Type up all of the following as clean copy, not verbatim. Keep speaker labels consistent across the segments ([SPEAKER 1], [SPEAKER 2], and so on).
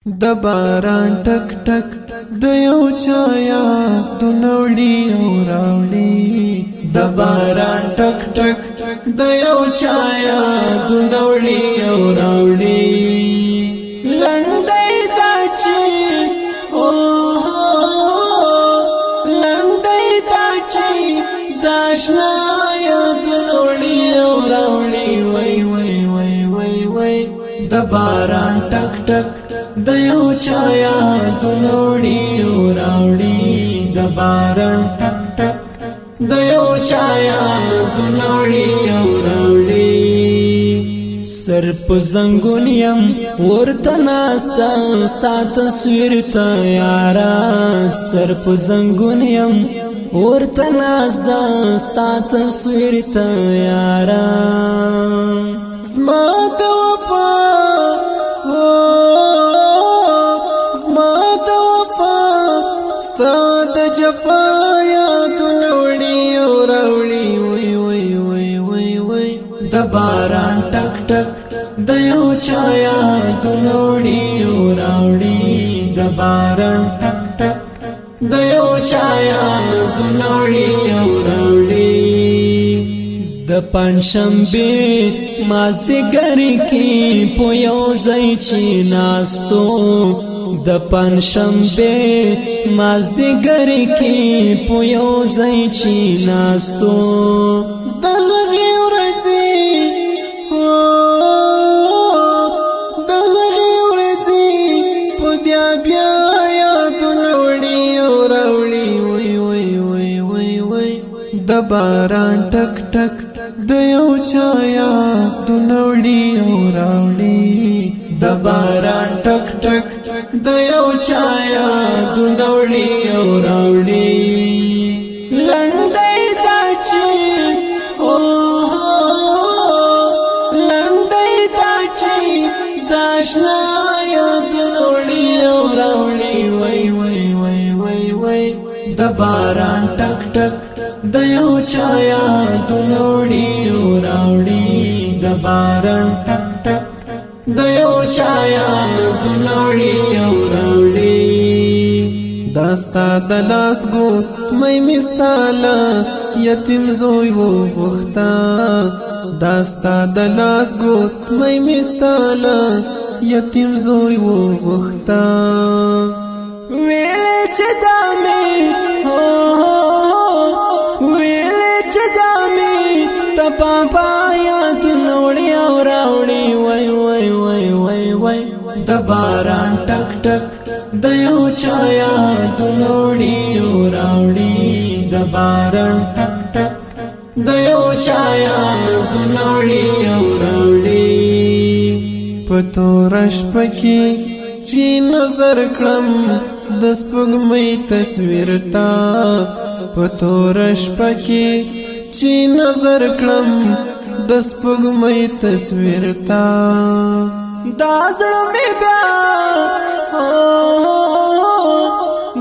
[SPEAKER 1] د باران ټک ټک د یو چایا دنوړي او راوړي د باران ټک ټک د یو چایا دنوړي او راوړي لنډای دا چې لنډای دا چې داشنا یا دنوړي او راوړي وای وای وای وای وای د باران ټک ټک د یو چایا دنوړي او راوړي د باران ټک ټک د یو چایا دنوړي او راوړي سر په زنګون یم ورته ناستا ستا تصویر ته یارا سر په زنګون یم ورته ناستا ستا تصویر ته یارا زما د وفا د جفا یاد نوړي او راوړي وای وای وای وای وای د باران ټک ټک د یو چایا د نوړي او راوړي د باران ټک ټک د یو چایا د نوړي او راوړي د پنځشنبه مازدیګر کې په یو ځای چې ناستو د پنځشنبه مازدیګر کې په یو ځای چې ناستو د هغې ورځې د هغې ورځې په بیا بیا یادونه وړي او راوړي وای وای وای وای وای د باران ټک ټک د یو چایا دونه وړي او راوړي د باران ټک ټک د یو چایا دنوړي او راوړي لنډای دا چې لنډای دا چې داشنا یا دنوړي او راوړي وای وای وای وای وای د باران ټک ټک د یو چایا دنوړي او راوړي د باران ټک ټک د یو چایا دنوړي او راوړي داستا د لاس ګوت مې مستاله یتیم زوی وو وختا داستا د لاس ګوت مې مستاله یتیم زوی وو وختا ویل چې دامه ویل چې دامه تپا یا دنوړي او راوړي وای وای وای وای وای د باران ټک ټک د یو چایا دنوړي او راوړي د باران ټک ټک د یو چایا دنوړي او راوړي پتورش پکې چې نظر کړم د سپوږمۍ تصویر تا پتورش پکې چې نظر کړم د سپوږمۍ تصویر تا دا زړه مې بیا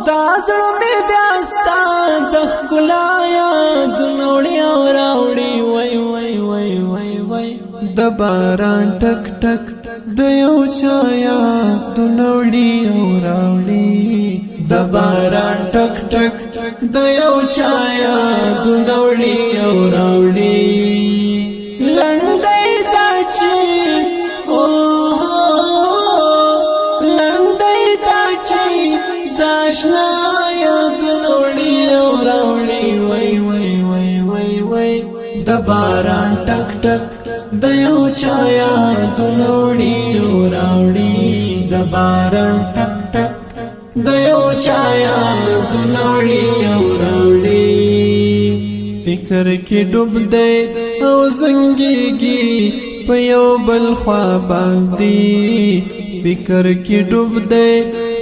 [SPEAKER 1] دا زړه مې بیا ستا د ښکلا یاد نوړي او راوړي وای وای وای وای وای د باران ټک ټک د یو چایا د نوړي او راوړي د باران ټک ټک د یو چایا د نوړي او راوړي لنډای دا چې لنډای دا چې داشنا یاد نوړي او راوړي وای وای وای وای وای د باران ټک ټک د یو چایا د نوړي او راوړي د باران ټک ټک د یو چایا د نوړي او راوړي فکر کې ډوب دی او زنګيږي په یو بل خوا باندې فکر کې ډوب دی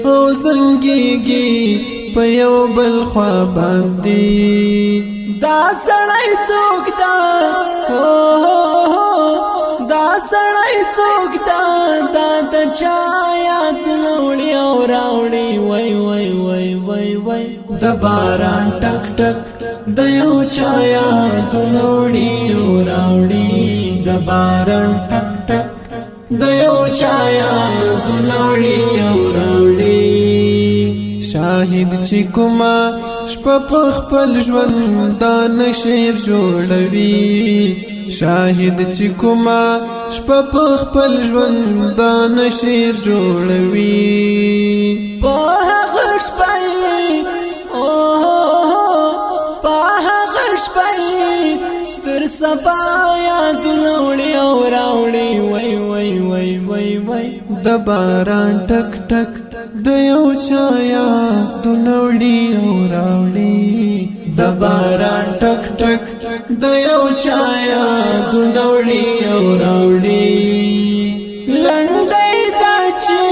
[SPEAKER 1] او زنګيږي په یو بل خوا باندې دا سړی څوک دا دا سړی څوک دا د چایا دنوړي او راوړي وای وای وای وای وای د باران ټک ټک د یو چایا دنوړي او راوړي د باران ټک ټک د یو چایا دنوړي او شاهد چې کومه شپه په خپل ژوند دا نشیر جوړوي شاهد چې کومه شپه په خپل ژوند دا نشیر جوړوي
[SPEAKER 2] په هغه شپه په هغه شپه تر سبا یادونه وړي او راوړي وای وای وای وای وای
[SPEAKER 1] د باران ټک ټک د یو چا یادونه وړي او راوړي د باران ټک ټک د یو چا یادونه وړي او راوړي
[SPEAKER 2] لنډۍ دا چې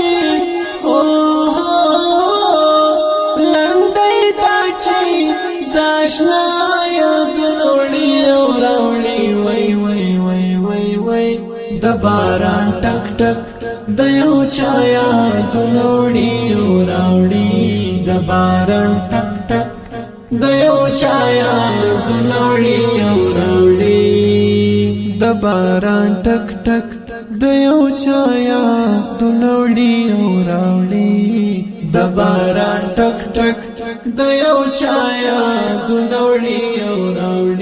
[SPEAKER 1] لنډۍ دا چې د اشنا یادونه وړي او راوړي وای وای وای وای وای د باران ټک ټک د یو چا یادونه وړي او راوړي د باران ټک ټک د یو چا یادونه وړي او راوړي د باران ټک ټک د یو چا یادونه وړي او راوړي د باران ټک ټک د یو چا یادونه وړي او راوړي